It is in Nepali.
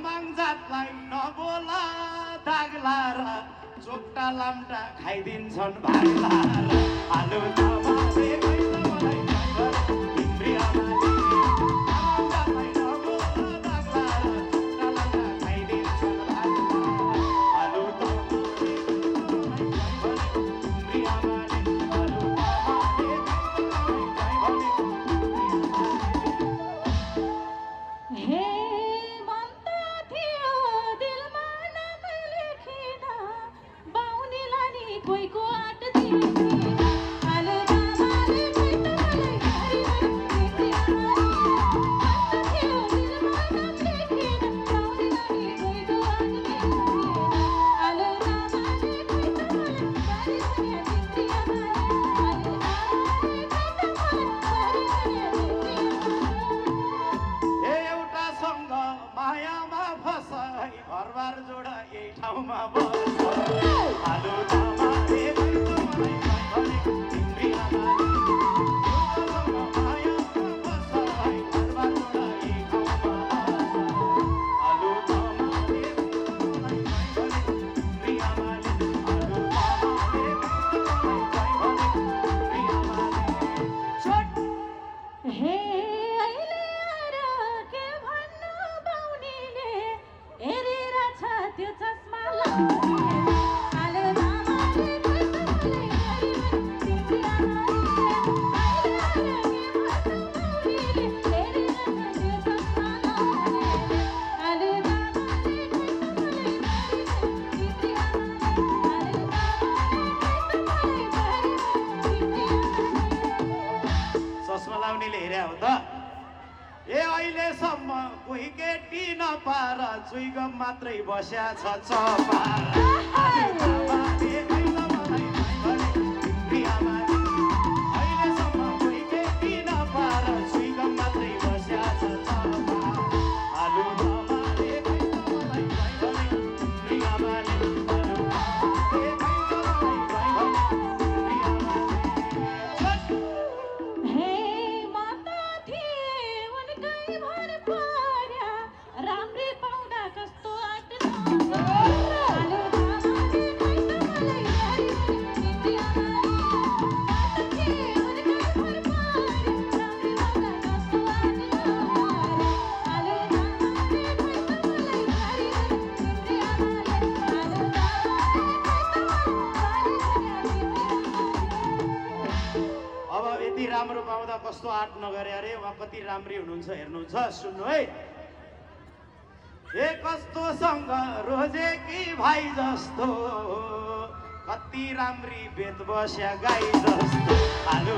तामाङ जातलाई नबोला दाग्ला र चोक्टा लाम्टा खाइदिन्छन् भाग्ला र आलु तामाङले कैसा मलाई इन्द्रियमाले तामाङ जातलाई नबोला दाग्ला र चोक्टा लाम्टा खाइदिन्छन् भाग्ला आलु तामाङले इन्द्रियमाले आलु तामाङले हे मनता थियो दिलमा नाम लेखिन बाहुनीलाई नि कोहीको आँट दिएन आलु तामाङले कोही त मलाई घरिघरि मनता थियो दिलमा नाम लेखिन बाहुनीलाई नि कोहीको आँट दिएन आलु तामाङले कोही त मलाई घरिघरि आलु तामाङले कोही त मलाई ए एउटा सँग मायामा फसाई घरबार जोडा यही ठाउँमा बस आलु तामाङले कैसा मलाई इन्द्रियमाले एउटा सँग मायामा फसाई घरबार जोडा यही ठाउँमा बस आलु तामाङले कैसा मलाई इन्द्रियमाले आलु तामाङले कैसा मलाई इन्द्रियमाले हे अहिले आएर के भन्नु बाहुनीले हेरेर छ त्यो चस्मा लगाउने आलु तामाङले कोही त मलाई घरिघरि इन्द्रियमाले अहिले आएर के भन्नु बाहुनीले हेरेर छ त्यो चस्मा लगाउने आलु तामाङले कोही त मलाई घरिघरि इन्द्रियमाले आलु तामाङले कोही त मलाई घरिघरि चस्मा लाउनेले हेरे हो त ए अहिलेसम्म कोही केटी नपार चुइगम मात्रै बस्या छ चपार आलु तामाङले कैसा मलाई इन्द्रियमाले अहिलेसम्म कोही केटी नपार चुइगम मात्रै बस्या छ चपार आलु तामाङले कैसा मलाई इन्द्रियमाले आलु तामाङले कैसा मलाई इन्द्रियमाले हे माता थिए उनकै भर पर्या राम्री पाउँदा कस्तो आँट आलु तामाङले कोही त मलाई घरिघरि इन्द्रियमाले माता थिए उनकै भर पर्या राम्री पाउँदा कस्तो आँट आलु तामाङले कोही त मलाई घरिघरि इन्द्रियमाले आलु तामाङले कोही त मलाई अब यति राम्रो पाउँदा कस्तो आँट नगरे अरे उहाँ कति राम्री हुनुहुन्छ हेर्नुहुन्छ सुन्नु है ए कस्तोसँग रोजे कि भाइ जस्तो कति राम्री बेत बस्या गाई जस्तो आलु